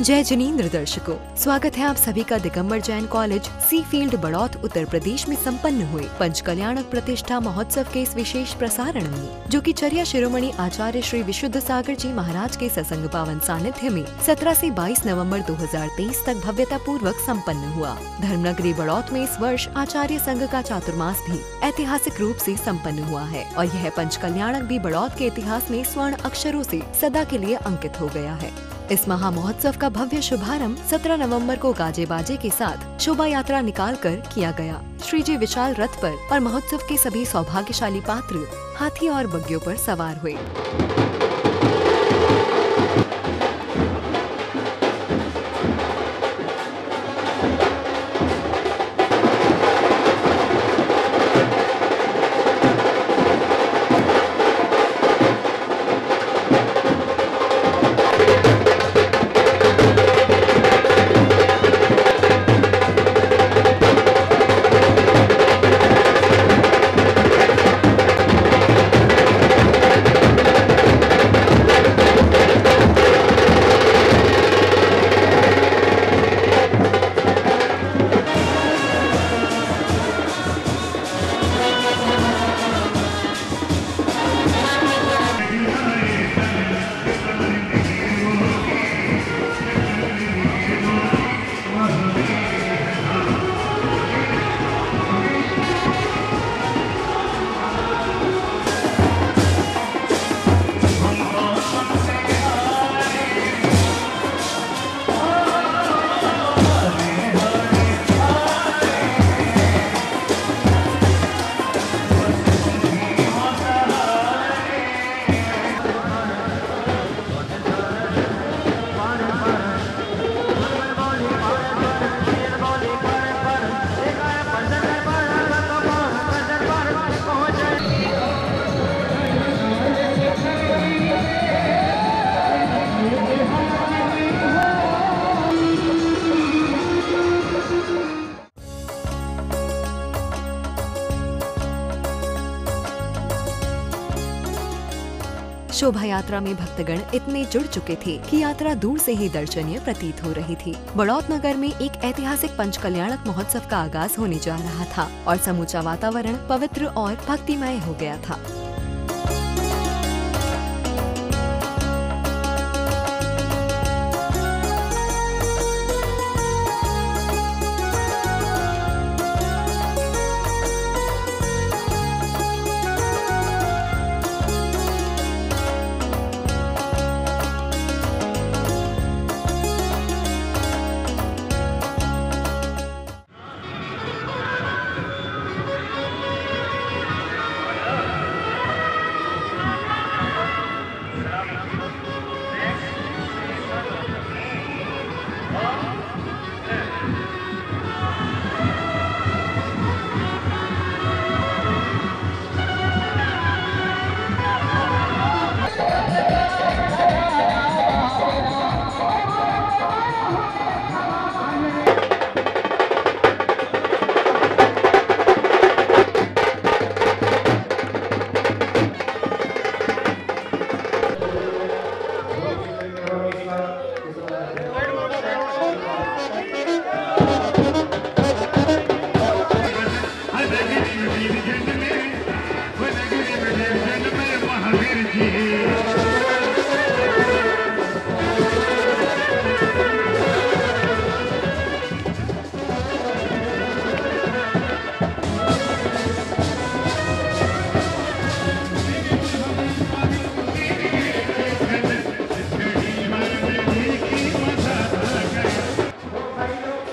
जय जिनेंद्र दर्शकों, स्वागत है आप सभी का दिगंबर जैन कॉलेज सी फील्ड बड़ौत उत्तर प्रदेश में संपन्न हुए पंचकल्याणक प्रतिष्ठा महोत्सव के इस विशेष प्रसारण में, जो कि चर्या शिरोमणि आचार्य श्री विशुद्ध सागर जी महाराज के सत्संग पावन सानिध्य में 17 से 22 नवंबर 2023 तक भव्यता पूर्वक संपन्न हुआ। धर्मनगरी बड़ौत में इस वर्ष आचार्य संघ का चातुर्मास भी ऐतिहासिक रूप से संपन्न हुआ है और यह पंचकल्याणक भी बड़ौत के इतिहास में स्वर्ण अक्षरों से सदा के लिए अंकित हो गया है। इस महा महोत्सव का भव्य शुभारंभ 17 नवंबर को गाजे बाजे के साथ शोभा यात्रा निकालकर किया गया। श्री जी विशाल रथ पर और महोत्सव के सभी सौभाग्यशाली पात्र हाथी और बग्गियों पर सवार हुए। शोभा यात्रा में भक्तगण इतने जुड़ चुके थे कि यात्रा दूर से ही दर्शनीय प्रतीत हो रही थी। बड़ौत नगर में एक ऐतिहासिक पंचकल्याणक महोत्सव का आगाज होने जा रहा था और समूचा वातावरण पवित्र और भक्तिमय हो गया था।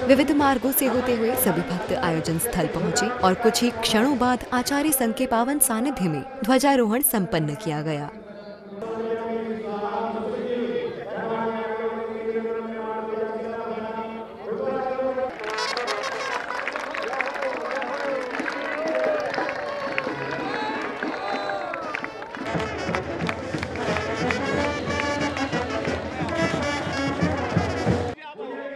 विविध मार्गों से होते हुए सभी भक्त आयोजन स्थल पहुंचे और कुछ ही क्षणों बाद आचार्य संघ के पावन सानिध्य में ध्वजारोहण संपन्न किया गया।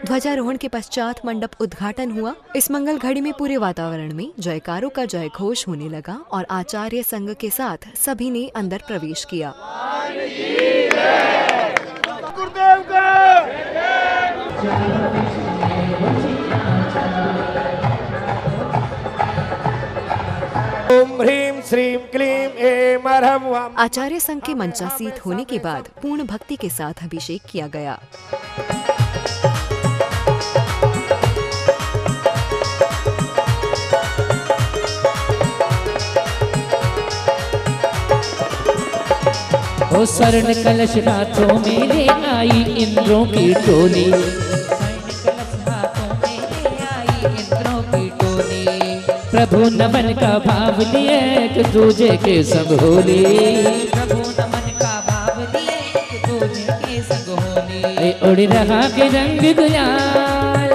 ध्वजारोहण के पश्चात मंडप उद्घाटन हुआ। इस मंगल घड़ी में पूरे वातावरण में जयकारों का जय घोष होने लगा और आचार्य संघ के साथ सभी ने अंदर प्रवेश किया। गुरुदेव का ओम ह्रीं श्रीं क्लीं ऐं अरहं वाम। आचार्य संघ के मंचासीत होने के बाद पूर्ण भक्ति के साथ अभिषेक किया गया। ओ स्वर्ण कलश हाथों में ले आई इंद्रों की टोली, प्रभु नमन का भाव लिए एक दूजे के संग होली, प्रभु नमन का भाव लिए एक दूजे के संग होली। उड़ रहा के रंग गुलाल,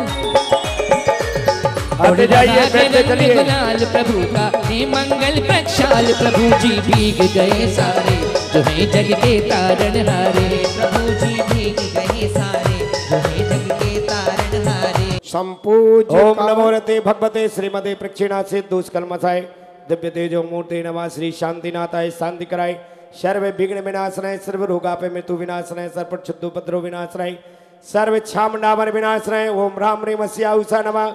आते जाइए, बैठते चलिए। गुलाल प्रभु का ने मंगल प्रक्षाल, प्रभु जी भीग गए सारे जो है जग के तारणहारे, प्रभु जी भीग गए सारे जो है जग के तारणहारे। संपूज्य ओम नमो रते भगवते श्रीमते प्रक्षिणासित दुष्कर्मसाय दिव्य तेजो मूर्ति नमः श्री शांतिनाथाय शांति कराय, सर्व विघ्न विनाशनाय, सर्व रोगापे मृत्यु विनाशनाय, सर्व क्षुद्ध उपद्रव विनाशनाय, सर्व छामनामन विनाशनाय। ओम राम ह्रीं स्या उषा नमः।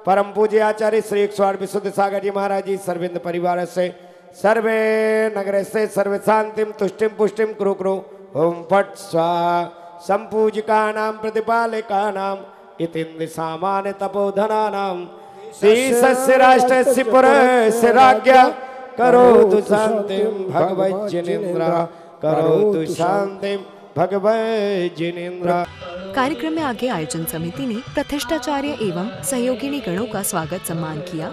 परम पूज्य आचार्य श्री 108 विशुद्ध सागर जी महाराज जी सर्वेंद परिवार से सर्वे नगर से सर्व शांतिम तुष्टिम पुष्टिम कुरु कुरु। ओम फट स्वाहा। संपूजिका नाम प्रतिपालिका नाम इतिंद्र सामान्य तपोधनानां शीर्षस्य राष्ट्रस्य पुरस्य राज्ञा करोतु शान्तिं भगवज्जनेन्द्र, करोतु शान्तिं भगवज्जनेन्द्र। कार्यक्रम में आगे आयोजन समिति ने प्रतिष्ठाचार्य एवं सहयोगिनी गणों का स्वागत सम्मान किया।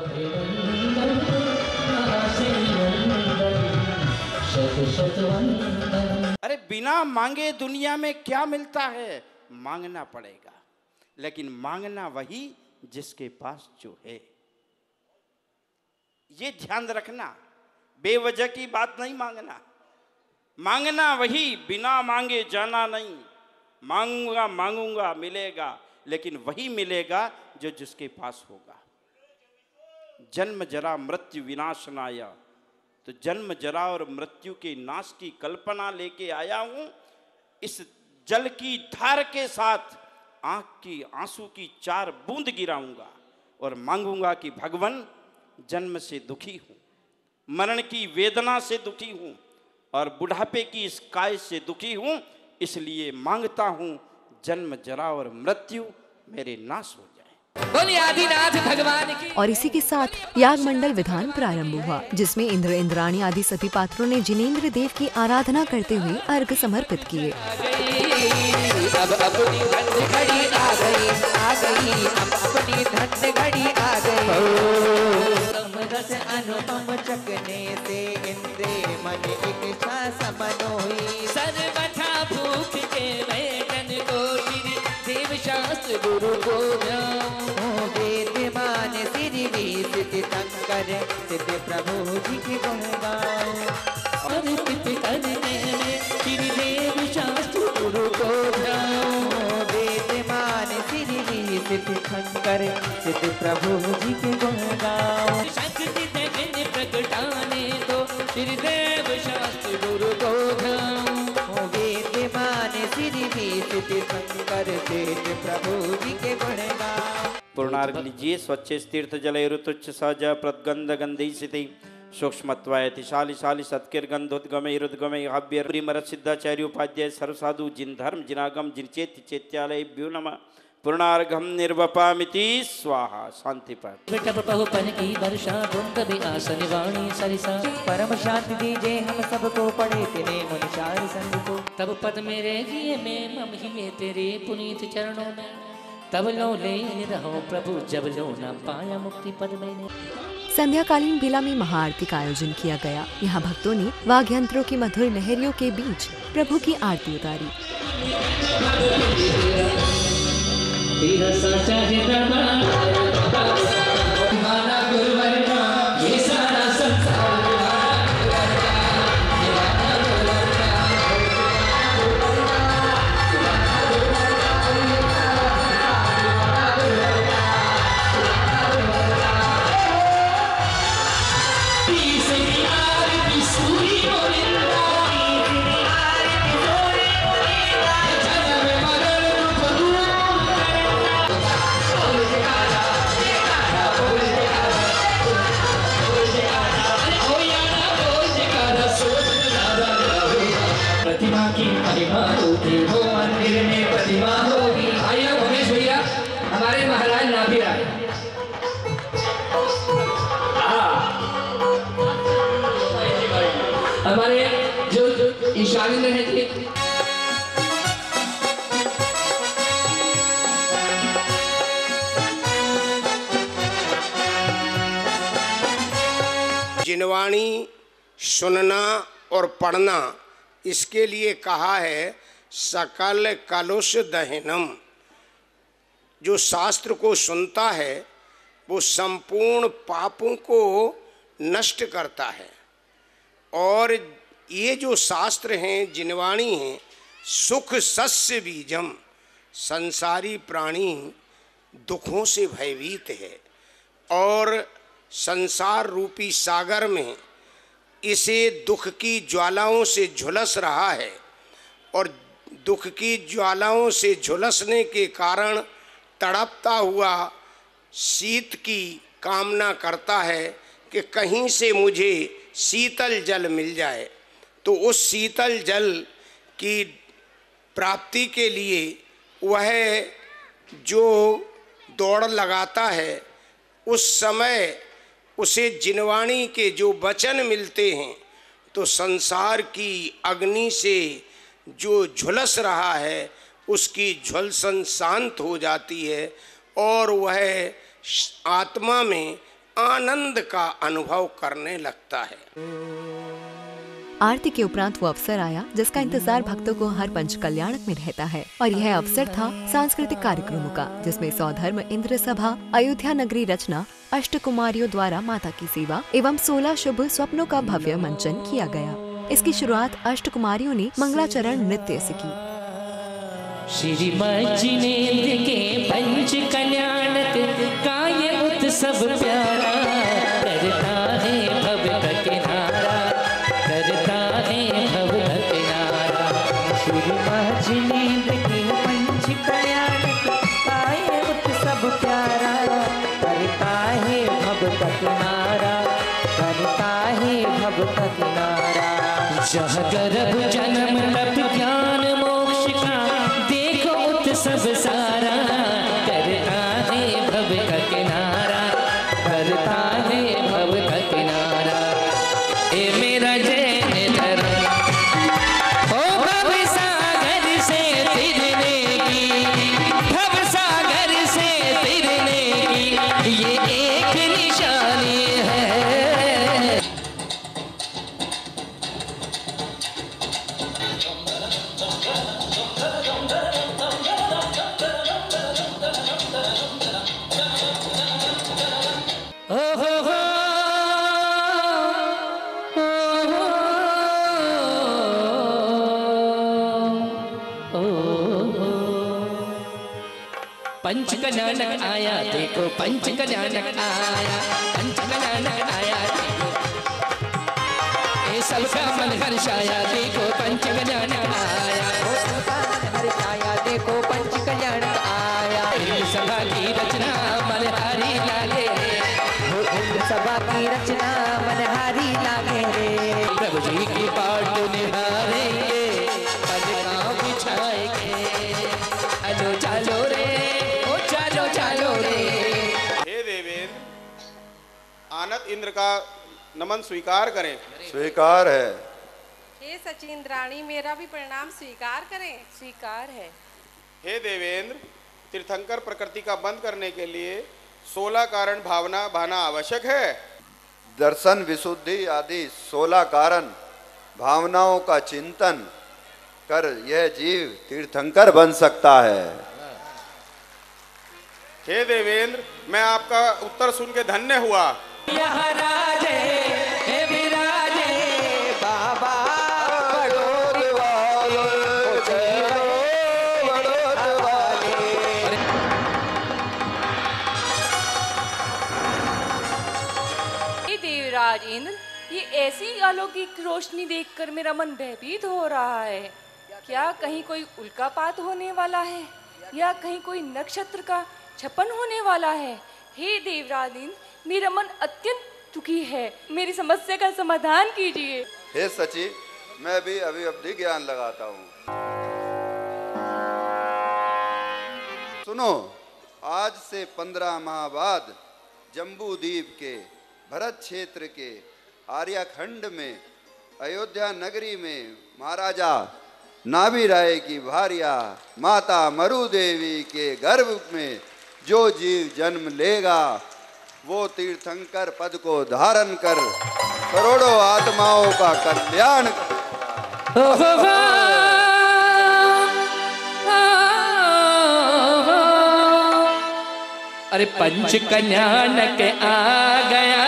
अरे बिना मांगे दुनिया में क्या मिलता है? मांगना पड़ेगा, लेकिन मांगना वही जिसके पास जो है। ये ध्यान रखना, बेवजह की बात नहीं मांगना। मांगना वही, बिना मांगे जाना नहीं। मांगूंगा मांगूंगा मिलेगा, लेकिन वही मिलेगा जो जिसके पास होगा। जन्म जरा मृत्यु विनाशनाय, तो जन्म जरा और मृत्यु के नाश की कल्पना लेके आया हूं। इस जल की धार के साथ आंख की आंसू की 4 बूंद गिराऊंगा और मांगूंगा कि भगवान, जन्म से दुखी हूं, मरण की वेदना से दुखी हूं और बुढ़ापे की इस काय से दुखी हूं, इसलिए मांगता हूं जन्म जरा और मृत्यु मेरे नाश हो जाए। बोलिए आदिनाथ भगवान की। और इसी के साथ याग मंडल विधान प्रारंभ हुआ, जिसमें इंद्र इंद्राणी आदि सभी पात्रों ने जिनेंद्र देव की आराधना करते हुए अर्घ समर्पित किए। अब अपनी धन्य घड़ी आ गई, अब अपनी धन्य घड़ी आ गई। रस अनुपम चखने से इंद्र मन इच्छा समनोई, सर्वथा भूख के वेदन को श्री देव शास्त्र गुरु को वेदमान सिरि सिद्धि शंकर सिद्ध प्रभु जी के गुण गाओ। अर्पित करने में श्री देव शास्त्र गुरु को वेदमान सिरि सिद्धि शंकर सिद्ध प्रभु जी के गुण गाओ। शक्ति देने प्रगटाने दो श्री देव शास्त्र गुरु को वेदमान सिरि सिद्धि शंकर सिद्ध प्रभु जी के गुण गाओ। पूर्णार्घ लीजिए। स्वच्छ तीर्थ जल ऋतुच्छ सहज प्रदगंध गंधी स्थिति सूक्ष्मत्वायति शालिशालि सत्किर्गंधोद्गमे रुद्गमे हव्य प्रिमर सिद्धाचार्य उपाध्याय सर्वसाधु जिन धर्म जिनागम जिन चेत्यालयभ्यो नमः। पूर्णार्घम निर्वपामिति स्वाहा। शांति पाठ। विटप बहुपन की वर्षा बूंद भी आसन वाणी सरिसा, परम शांति दीजिए हम सबको पढ़े तेरे मनुष्य संग को। तब पद मेरे किए में मम ही में तेरे पुनीत चरणों में, तब लो ले रहो प्रभु जब लो न पाया मुक्ति पद मैंने। संध्याकालीन बेला में महाआरती का आयोजन किया गया। यहाँ भक्तों ने वाद्य यंत्रों की मधुर लहरियों के बीच प्रभु की आरती उतारी। शामिल रहेंगे। जिनवाणी सुनना और पढ़ना, इसके लिए कहा है सकल कलुष दहनम। जो शास्त्र को सुनता है वो संपूर्ण पापों को नष्ट करता है। और ये जो शास्त्र हैं, जिनवाणी हैं, सुख सस्य बीजम, संसारी प्राणी दुखों से भयभीत है और संसार रूपी सागर में इसे दुख की ज्वालाओं से झुलस रहा है। और दुख की ज्वालाओं से झुलसने के कारण तड़पता हुआ शीत की कामना करता है कि कहीं से मुझे शीतल जल मिल जाए। तो उस शीतल जल की प्राप्ति के लिए वह जो दौड़ लगाता है, उस समय उसे जिनवाणी के जो वचन मिलते हैं तो संसार की अग्नि से जो झुलस रहा है उसकी झुलसन शांत हो जाती है और वह आत्मा में आनंद का अनुभव करने लगता है। आरती के उपरांत वो अवसर आया जिसका इंतजार भक्तों को हर पंच कल्याणक में रहता है, और यह अवसर था सांस्कृतिक कार्यक्रमों का, जिसमें सौधर्म इंद्र सभा, अयोध्या नगरी रचना, अष्टकुमारियों द्वारा माता की सेवा एवं 16 शुभ स्वप्नों का भव्य मंचन किया गया। इसकी शुरुआत अष्टकुमारियों ने मंगलाचरण नृत्य से की। श्री जिनेन्द्र के पंच कल्याणक का ये उत्सव प्यारा, करता है भव का किनारा, करता है भव का किनारा। श्री जिनेन्द्र के पंच कल्याणक का ये उत्सव प्यारा, करता है भव का किनारा, करता है भव का किनारा। जह गर्भ जन्म तप ज्ञान मोक्ष का देखो उत्सव सारा, करता है भव का किनारा, करता है भव का किनारा। ए मेरा जैन धर्म ओ भव सागर से तिरने की, भव सागर से तिरने की ये एक निशानी है। पंच कल्याणक आया देखो, पंच कल्याणक आया, पंच कल्याणक आया देखो, ये सबका मन हर्षाया देखो, पंच कल्याणक आया, हर्षाया देखो, पंच कल्याणक आया। इंद्र सभा की रचना मनहारी लागे रे, इंद्र सभा की रचना मनहारी लागे रे। प्रभु जी की पाठ निहारेंगे, पलका बिछाएंगे, चलो चलो रे, ओ चलो चलो रे। हे देवेंद्र, आनत इंद्र का नमन स्वीकार करें। स्वीकार है। हे सचिंद्राणी, मेरा भी प्रणाम स्वीकार करें। स्वीकार है। हे देवेंद्र, तीर्थंकर प्रकृति का बंद करने के लिए 16 कारण भावना भाना आवश्यक है। दर्शन विशुद्धि आदि 16 कारण भावनाओं का चिंतन कर यह जीव तीर्थंकर बन सकता है। हे देवेंद्र, मैं आपका उत्तर सुन के धन्य हुआ। यहाँ राजे हे विराजे बाबा देवराज इंद्र, ये ऐसी अलौकिक रोशनी देखकर मेरा मन भयभीत हो रहा है। क्या कहीं कोई उल्कापात होने वाला है या कहीं कोई नक्षत्र का छपन होने वाला है? हे देवराज इंद्र, मेरा मन अत्यंत दुखी है, मेरी समस्या का समाधान कीजिए। हे सची, मैं भी अभी अवधि ज्ञान लगाता हूँ। सुनो, आज से 15 माह बाद जम्बू द्वीप के भरत क्षेत्र के आर्याखंड में अयोध्या नगरी में महाराजा नाभि राय की भार्या माता मरु देवी के गर्भ में जो जीव जन्म लेगा वो तीर्थंकर पद को धारण कर करोड़ों आत्माओं का कल्याण करेगा। अरे पंच कल्याणक आ गया,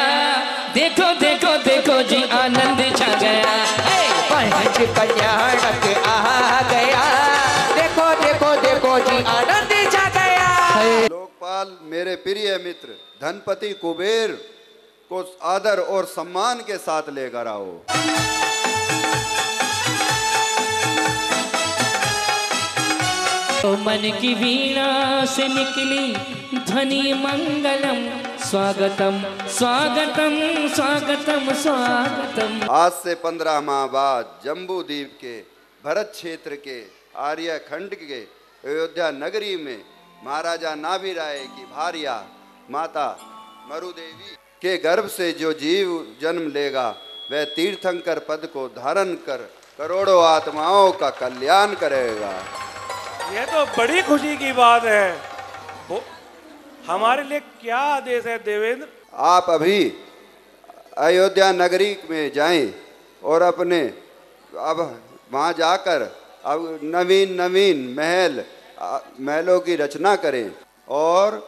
देखो देखो देखो जी आनंद छा गया। पंच कल्याणक आ गया, देखो देखो देखो जी आनंद छा गया। लोकपाल मेरे प्रिय मित्र धनपति कुबेर को आदर और सम्मान के साथ लेकर आओ। तो मन की वीणा से निकली ध्वनि मंगलम, स्वागतम स्वागतम स्वागतम स्वागतम। आज से 15 माह बाद जम्बू द्वीप के भरत क्षेत्र के आर्य खंड के अयोध्या नगरी में महाराजा नाभि राय की भार्या माता मरु देवी के गर्भ से जो जीव जन्म लेगा वह तीर्थंकर पद को धारण कर करोड़ों आत्माओं का कल्याण करेगा। यह तो बड़ी खुशी की बात है। हमारे लिए क्या आदेश है देवेंद्र? आप अभी अयोध्या नगरी में जाएं और अपने अब वहाँ जाकर अब नवीन नवीन महलों की रचना करें और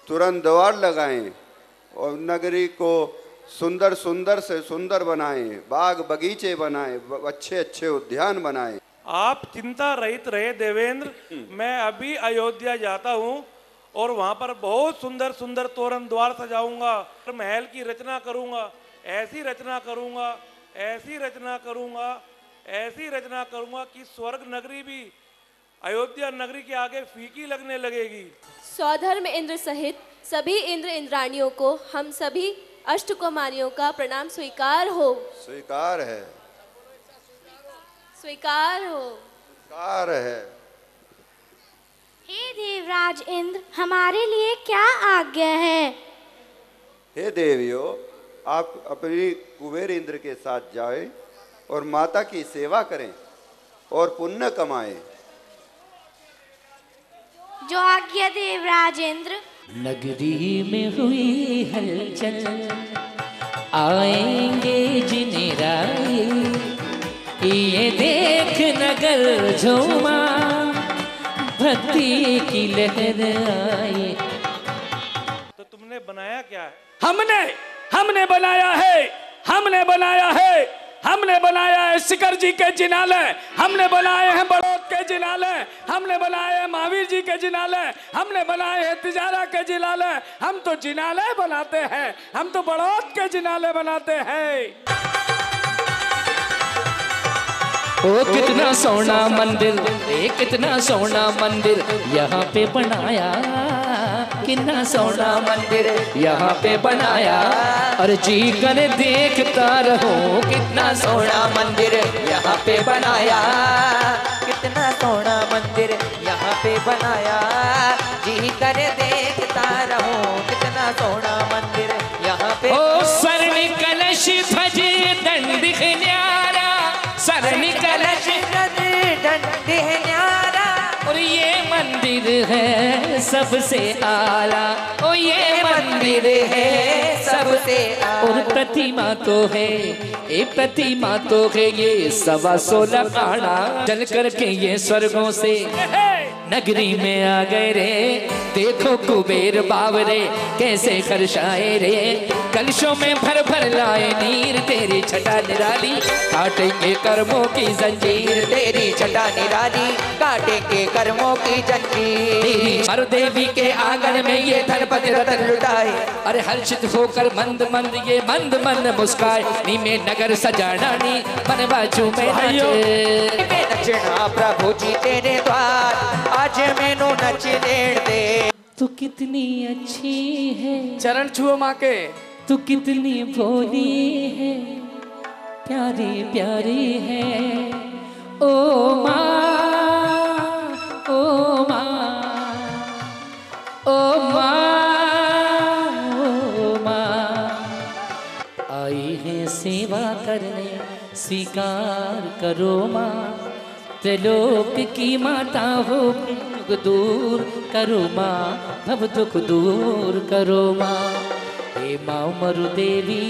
तुरंत द्वार लगाएं और नगरी को सुंदर सुंदर से सुंदर बनाएं, बाग बगीचे बनाएं, अच्छे अच्छे उद्यान बनाएं। आप चिंता रहित रहे देवेंद्र, मैं अभी अयोध्या जाता हूँ और वहाँ पर बहुत सुंदर सुंदर तोरण द्वार सजाऊंगा, महल की रचना करूंगा, ऐसी रचना करूंगा, ऐसी रचना करूंगा, ऐसी रचना करूंगा कि स्वर्ग नगरी भी अयोध्या नगरी के आगे फीकी लगने लगेगी। स्वधर्म इंद्र सहित सभी इंद्र इंद्राणियों को हम सभी अष्टकुमारियों का प्रणाम स्वीकार हो। स्वीकार है, स्वीकार हो, स्वीकार है। हे देवराज इंद्र, हमारे लिए क्या आज्ञा है? हे देवियों, आप अपनी कुबेर इंद्र के साथ जाएं और माता की सेवा करें और पुण्य कमाएं। जो आज्ञा देवराज इंद्र। नगरी में हुई हलचल, आएंगे जिनेराए, ये देख नगर झूमा, भक्ति की लहर आई। तो तुमने बनाया क्या है? हमने बनाया है, हमने बनाया है, हमने बनाया है शिखर जी के जिनालय, हमने बनाए हैं बड़ौत के जिनालय, हमने बनाए हैं महावीर जी के जिनालय, हमने बनाए हैं तिजारा के जिनालय। हम तो जिनालय बनाते हैं, हम तो बड़ौत के जिनालय बनाते हैं। ओ कितना सोना मंदिर, कितना सोना मंदिर यहाँ पे बनाया, कितना सोना मंदिर यहाँ पे बनाया, और जी कर देखता रहो कितना सोना मंदिर यहाँ पे बनाया, कितना सोना मंदिर यहाँ पे बनाया, जी कर देखता रहो कितना सोना मंदिर यहाँ पे। ओ स्वर्ण कलश ध्वज दंड न्यारा, स्वर्ण कलश दंड न्यारा, और ये मंदिर है सबसे आला, ओ ये मंदिर है सबसे आला, और प्रतिमा तो है, ये प्रतिमा तो है ये 16.25 आना, चल करके ये स्वर्गों से नगरी में आ गए रे। देखो कुबेर बावरे कैसे खर्चाए रे, कलशों में भर भर लाए नीर, तेरी छटा निराली काटेंगे कर्मों की जंजीर, तेरी छटा निराली काटेंगे कर्मों की जंजीर। मरु देवी के आंगन में ये धनपति रतन लुटाए, अरे हर्षित होकर मंद मंद ये मंद मंद मुस्काए, नी में नगर सजाना नी मन बाजू में नाचे। नचना प्रभु जी तेरे द्वार, आज मैनू नच दे। तू कितनी अच्छी है, चरण छुओ माँ के, तू कितनी भोली है, प्यारी प्यारी है, ओ माँ, ओ माँ, ओ माँ, ओ माँ। आई है सेवा करने स्वीकार करो माँ। त्रिलोक की माता हो, दुख दूर करो माँ, भव दुख दूर करो माँ। हे माँ मरु देवी,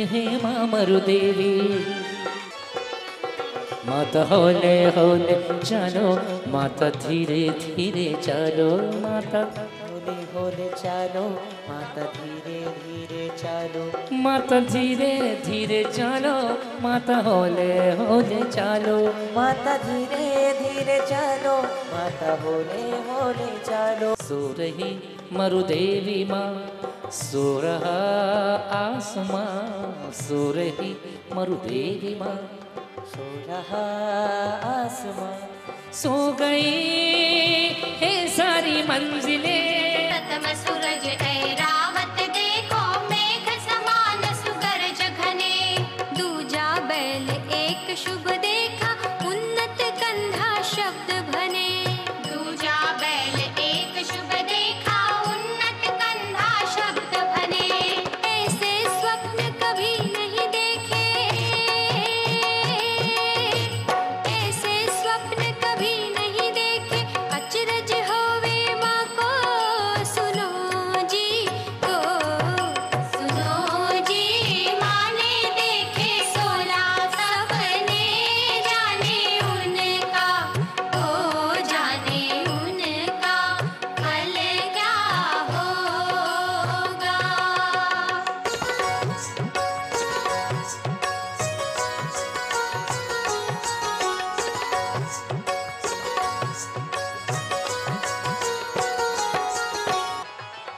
हे माँ मरु देवी। माता होले होले चलो, माता धीरे धीरे चलो, माता होले होले चलो, माता धीरे धीरे चलो, माता धीरे धीरे चलो, माता होले होले चलो, माता धीरे धीरे चलो, माता होले होले चलो। सो रही मरु देवी माँ, सो रहा आसमां, सो रही मरु देवी माँ, सो रहा आसमां। सो गई है सारी मंजिलें, प्रथम सूरज ऐरावत देखो, मेघ समान सुगरज घने। दूजा बैल एक शुभ देखा, उन्नत कंधा शब्द भने। दूजा बैल एक शुभ देखा, उन्नत कंधा शब्द भने। ऐसे स्वप्न कभी नहीं देखे, ऐसे स्वप्न कभी नहीं देखे। अचरज होवे माँ को सुनो जी, को सुनो जी। माँ ने देखे 16 सपने, जाने उनका, ओ जाने उनका कल क्या होगा।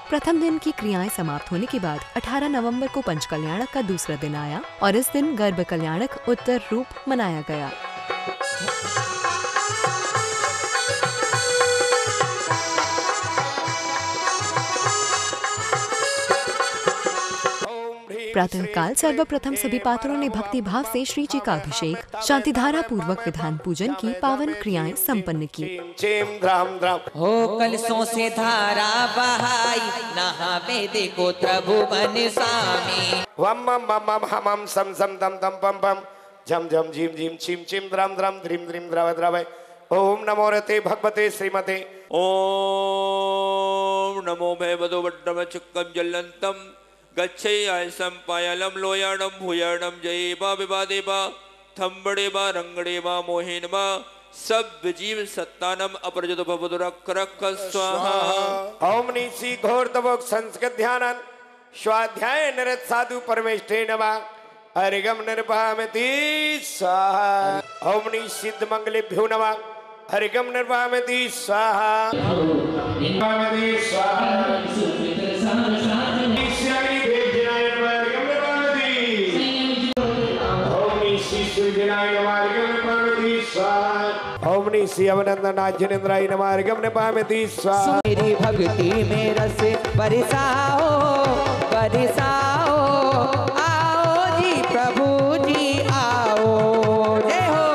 प्रथम दिन की क्रियाएं समाप्त होने के बाद 18 नवंबर को पंचकल्याणक का दूसरा दिन आया और इस दिन गर्भ कल्याणक उत्तर रूप मनाया गया। प्रातःकाल सर्वप्रथम सभी पात्रों ने भक्ति भाव से श्री जी का अभिषेक, शांतिधारा पूर्वक विधान पूजन की पावन क्रियाएं संपन्न की। हो कलशों से धारा बहाई, नहावे देखो त्रिभुवन स्वामी। वम मम मम मम हम हम सम सम दम दम पम पम झम झम झीम झीम छिम छिम द्रम द्रम ध्रीम ध्रीम द्रव द्रव। ओम नमो रते भगवते श्रीमते। ओम नमो मे वदो वड्डम चक्कम जलंतम गच्छेयायसं पायलम लोयाणम भूयाणम जयेबा विवादेबा थम्बड़ेबा रंगड़ेबा मोहिनबा सब जीव सत्तानम अपरजत भवदुरक स्वाहा। ओम निशी घोर तवोक संस्कृत ध्यानन स्वाध्याय निरत साधु परमेष्ठे नमः हरिगम निर्भामति स्वाहा। ओम निषिद्ध मंगलेभ्यो नमः हरिगम निर्भामति स्वाहा। निर्भामति स्वाहा। ओम निशी अवनंदना जिनेन्द्राय नमः गमन पामति स्वाहा। मेरी भक्ति में रस बरसाओ बरसाओ, आओ जी प्रभु जी आओ। जय हो।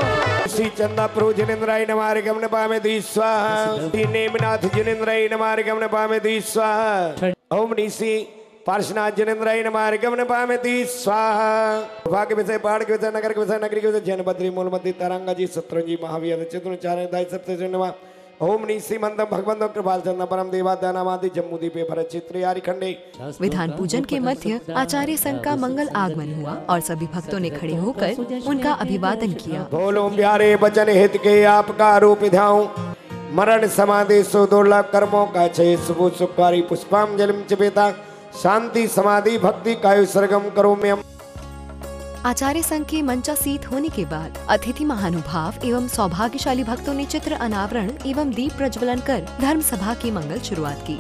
श्री चंदा प्रभु जिनेन्द्राय नमः गमन पामति स्वाहा। श्री नेमिनाथ जिनेन्द्राय नमः गमन पामति स्वाहा। ओम निशी पार्श्वनाथ जिनेन्द्राय नमः गमन पामति स्वाहा। भाग्य विषय पहाड़ के विषय नगर के विषय नगरी के विषय जैन बद्री मूलमती तारंगा जी शत्रुंजी महावीर चतुर्चार्य दाय सप्तशृंगी नमः। ओम निशी मंदम भगवंतो कृपाल चंद परम देवादानामादि जम्मू दीपे भरत चित्र यारी खंडे। विधान पूजन के मध्य आचार्य संघ का मंगल आगमन हुआ और सभी भक्तों ने खड़े होकर उनका अभिवादन किया। बोलो प्यारे बचन हित के आपका रूप ध्याऊं, मरण समाधि सो दुर्लभ कर्मों का छे सुबह सुखारी पुष्पांजलि चपेता, शांति समाधि भक्ति कायु सरगम करो में। आचार्य संघ के मंचासीत होने के बाद अतिथि महानुभाव एवं सौभाग्यशाली भक्तों ने चित्र अनावरण एवं दीप प्रज्वलन कर धर्म सभा की मंगल शुरुआत की।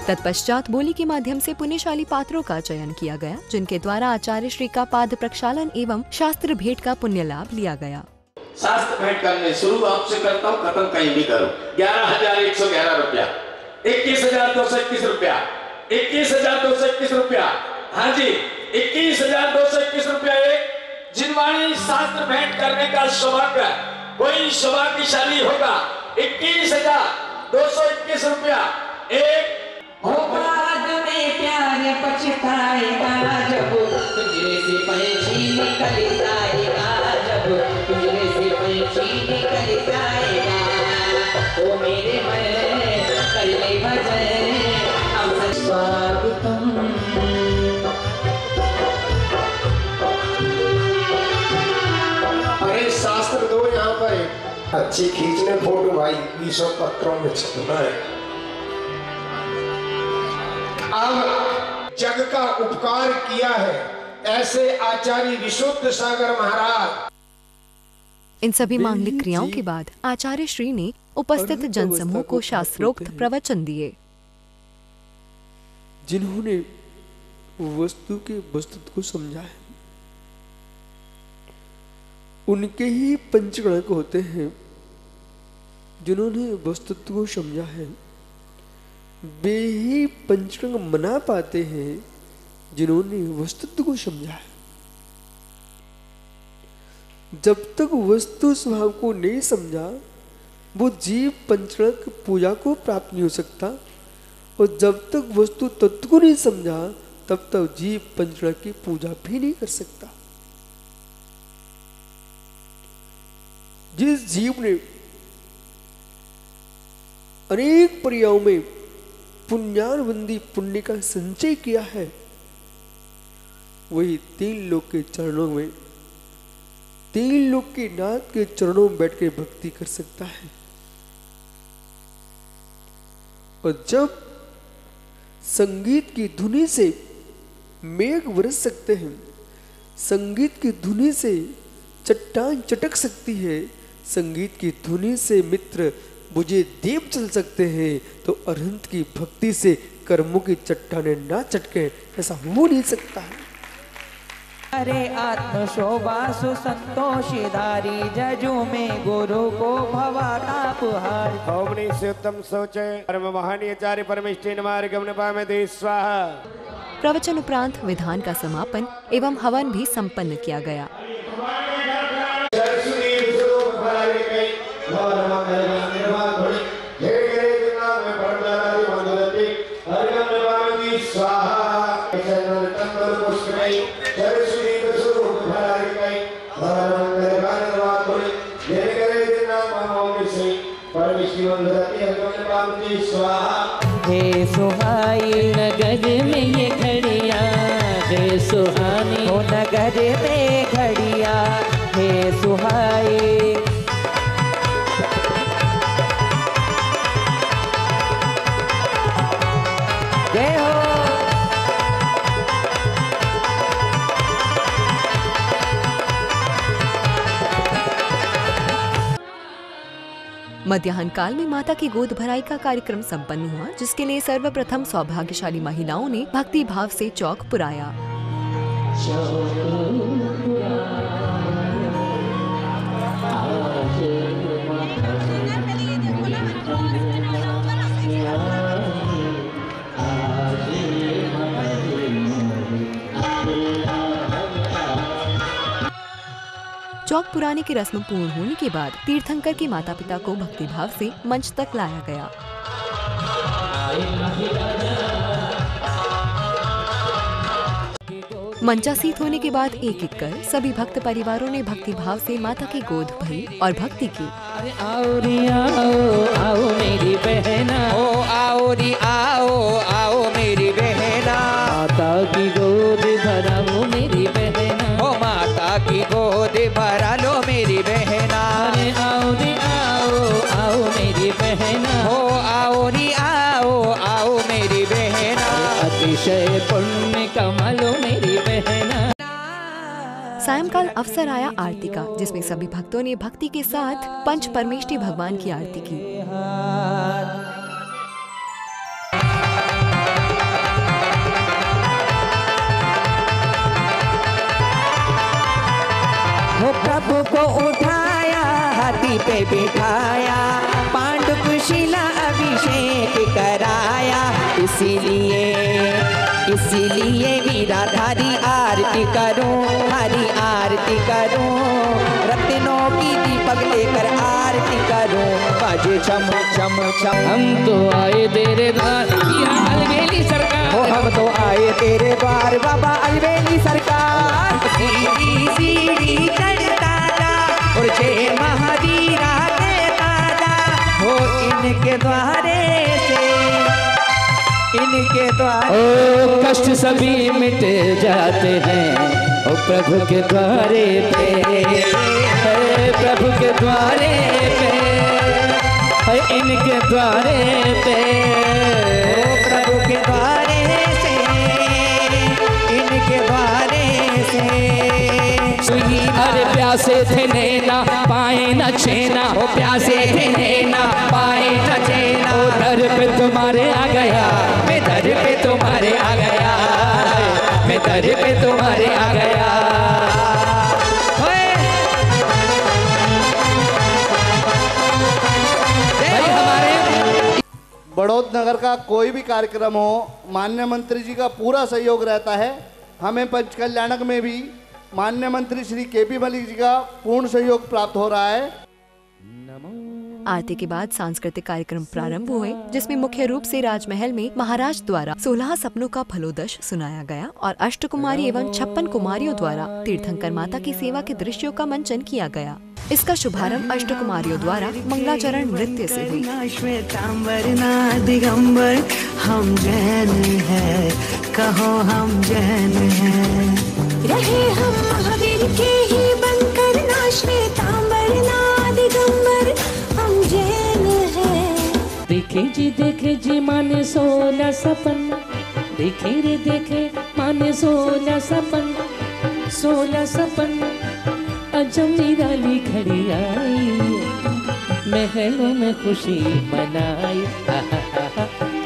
तत्पश्चात बोली के माध्यम से पुण्यशाली पात्रों का चयन किया गया, जिनके द्वारा आचार्य श्री का पाद प्रक्षालन एवं शास्त्र भेंट का पुण्य लाभ लिया गया। शास्त्र भेंट करने शुरू आपसे करता हूँ, खत्म कहीं भी करो। 11,111 रुपया, 21,221 रुपया, 21,221 रुपया। हाँ जी, 21,221 रुपया एक जिनवाणी शास्त्र भेंट करने का सौभाग्य कोई सौभाग्यशाली होगा। 21,221 रुपया एक। बाद में प्यार पछताएगा जब पिंजरे से पंछी निकल जाएगा, जब पिंजरे से पंछी निकल जाएगा। ओ मेरे मन कर ले भजन अब स्वागतम। अरे शास्त्र दो यहाँ पर अच्छी खींचने फोटो भाई, 20 पत्रों में छपना है। अब जग का उपकार किया है ऐसे आचार्य विशुद्ध सागर महाराज। इन सभी मांगलिक क्रियाओं के बाद आचार्य श्री ने उपस्थित जनसमूह को शास्त्रोक्त प्रवचन दिए। जिन्होंने वस्तु के वस्तुत्व को समझा है उनके ही पंचगणक होते हैं। जिन्होंने वस्तुत्व को समझा है वे ही पंचगण मना पाते हैं जिन्होंने वस्तुत्व को समझा है। जब तक वस्तु स्वभाव को नहीं समझा वो जीव पंचगण पूजा को प्राप्त नहीं हो सकता, और जब तक वस्तु तत्व को नहीं समझा तब तक जीव पंचगण की पूजा भी नहीं कर सकता। जिस जीव ने अनेक पर्यायों में पुण्यानुबंधी पुण्य का संचय किया है वही 3 लोक के चरणों में, 3 लोक के नाथ के चरणों में बैठ के भक्ति कर सकता है। और जब संगीत की धुनी से मेघ बरस सकते हैं, संगीत की धुनी से चट्टान चटक सकती है, संगीत की धुनी से मित्र बुझे दीप चल सकते हैं, तो अरहंत की भक्ति से कर्मों की चट्टानें ना चटके, ऐसा हो नहीं सकता है। अरे आत्म शोभा सुसंतोषधारी जजू में गुरु को भवाता पुहार। ओमनी से उत्तम सोचे परम महानी आचार्य परमेष्टि मार्गम नपामि स्वाहा। प्रवचन उपरांत विधान का समापन एवं हवन भी संपन्न किया गया। हे सुहाई नगर में ये घड़िया, हे सुहानी हो नगर में घड़िया, हे सुहाई। जय हो। मध्याह्न काल में माता की गोद भराई का कार्यक्रम संपन्न हुआ, जिसके लिए सर्वप्रथम सौभाग्यशाली महिलाओं ने भक्ति भाव से चौक पुराया। चौक पुराने की रस्म पूर्ण होने के बाद तीर्थंकर के माता पिता को भक्तिभाव से मंच तक लाया गया। मंचासीत होने के बाद एक एक कर सभी भक्त परिवारों ने भक्तिभाव से माता की गोद भरी और भक्ति की। आओ रे आओ आओ मेरी बहना, ओ आओ रे आओ आओ मेरी बहना, माता की गोद भरा लो मेरी बहना, ओ माता की गोद भरा लो मेरी बहना। अरे आओ रे आओ आओ मेरी बहना, ओ आओ रे आओ आओ मेरी बहना, अतिशय पुण्य कमा लो मेरी बहना। सायंकाल अवसर आया आरती का, जिसमें सभी भक्तों ने भक्ति के साथ पंच परमेष्टि भगवान की आरती की। वो प्रभु को उठाया हाथी पे बिठाया, पांडुपुशिला अभिषेक कराया, इसीलिए इसीलिए वीराधारी आरती करूं, हरी आरती करूं, रत्नों की दीपक लेकर आरती करूं, बाजे चम चम चम। हम तो आए तेरे द्वार अलवेली सरकार, ओ हम तो आए तेरे द्वार बाबा अलवेली सरकार। सीढ़ी सीढ़ी चढ़ता जा और जय महावीरा कहता जा, हो इनके द्वारे से, इनके द्वारे। ओ कष्ट सभी मिट जाते हैं ओ प्रभु के द्वारे पे, प्रभु के द्वारे पे, इनके द्वारे पे, प्रभु के द्वारे से, इनके द्वारे से। अरे प्यासे थे नैना पाए न छेना, ओ प्यासे थे नैना पाए न छेना, ओ दर पे तुम्हारे आ गया, मैं दर पे तुम्हारे आ गया, मैं दर पे तुम्हारे आ गया। बड़ौद नगर का कोई भी कार्यक्रम हो, माननीय मंत्री जी का पूरा सहयोग रहता है। हमें पंचकल्याणक में भी माननीय मंत्री श्री केपी मलिक जी का पूर्ण सहयोग प्राप्त हो रहा है। आरती के बाद सांस्कृतिक कार्यक्रम प्रारंभ हुए, जिसमें मुख्य रूप से राजमहल में महाराज द्वारा 16 सपनों का फलोदश सुनाया गया और अष्टकुमारी एवं 56 कुमारियों द्वारा तीर्थंकर माता की सेवा के दृश्यों का मंचन किया गया। इसका शुभारंभ अष्टकुमारियों द्वारा मंगलाचरण नृत्य से हुई। दिगंबर हम जैन है, कहो हम जैन है, रहे हम महावीर के ही बनकर, ना श्वेतांबर ना दिगंबर हम जैन है। देखे जी माने 16 सपन, देखे रे देखे माने 16 सपन, 16 सपन अजब निराली खड़ी आई, महलों में खुशी मनाई।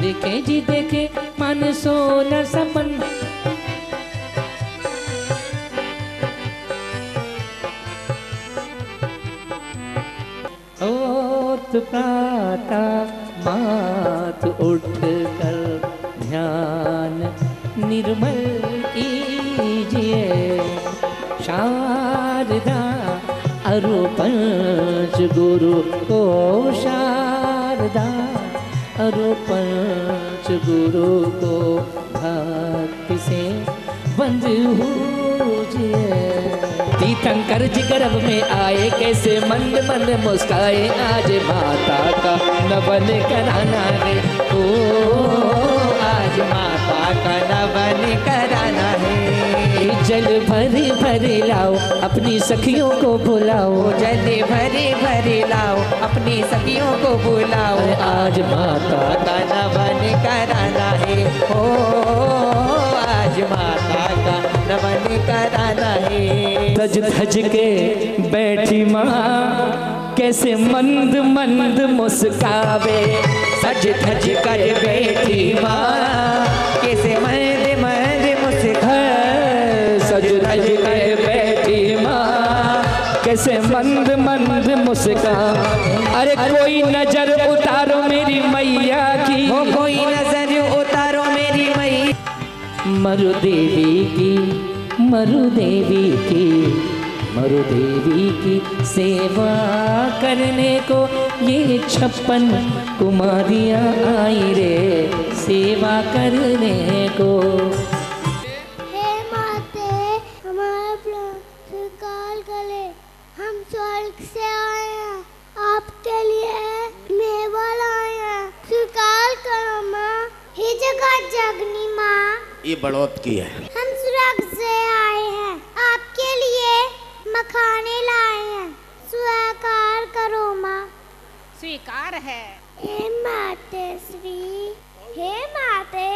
देखे जी देखे माने 16 सपन, ओत प्राता मात उठ कर ध्यान निर्मल कीजिए, शारदा अरु पंच गुरु को, शारदा अरु पंच गुरु को भक्ति से बंद होजिए। तीर्थंकर जी गर्भ में आए, कैसे मंद मंद मुस्काए, आज माता का नवन कराना है, ओ आज माता का नवन कराना है। जल भरे भरे लाओ अपनी सखियों को बुलाओ, जल भरे भरे लाओ अपनी सखियों को बुलाओ, आज माता का नवन कराना है, ओ आज माता का नवन कराना है। सज धज के बैठी माँ, कैसे मंद मंद मुस्कावे, सज धज कर बैठी माँ, कैसे मंद मंद मुस्कावे, सज धज कर बैठी माँ, कैसे मंद मंद मुस्कावे। अरे कोई नजर उतारो मेरी मैया की, हो कोई नजर उतारो मेरी मैया, मरु देवी की, मरु देवी की, मरु देवी की सेवा करने को ये 56 कुमारियाँ आई रे, सेवा करने को। हे माते हमारा प्राण स्वीकार करे, हम स्वर्ग से आए हैं, आपके लिए मेवा लाए हैं, स्वीकार करो माँ। हे जगत जननी माँ, ये बड़ौत की है। हम स्वर्ग से आए हैं, आपके लिए मखाने लाए हैं, स्वीकार करो माँ। स्वीकार है। हे माते श्री, हे माते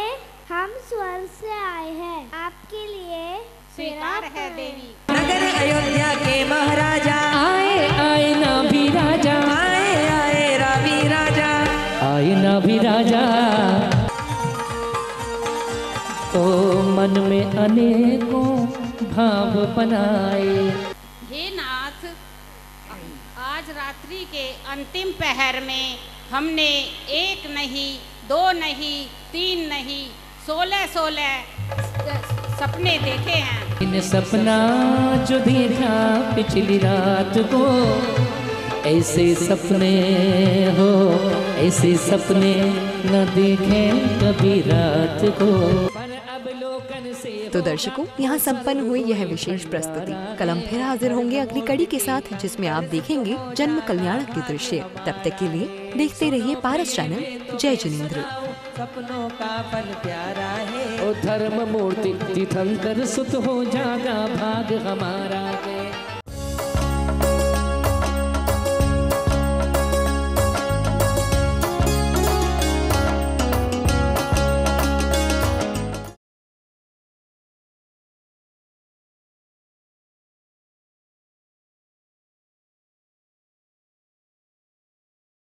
हम स्वर्ग से आए हैं, आपके लिए स्वीकार है देवी। नगर अयोध्या के महाराजा आए आए ना भी राजा, आए आए रावी राजा, आए ना भी राजा। तो मन में अनेकों भाव बनाए। हे नाथ, आज रात्रि के अंतिम पहर में हमने 1 नहीं 2 नहीं 3 नहीं 16 सपने देखे हैं। इन सपना जो देखा पिछली रात को, ऐसे सपने हो ऐसे सपने न देखे कभी रात को। तो दर्शकों, यहाँ संपन्न हुई यह विशेष प्रस्तुति। कल हम फिर हाजिर होंगे अगली कड़ी के साथ, जिसमें आप देखेंगे जन्म कल्याण के दृश्य। तब तक के लिए देखते रहिए पारस चैनल। जय जिनेंद्र। सपनों का फल प्यारा है। ओ धर्म मूर्ति तीर्थंकर सुत हो जागा भाग हमारा।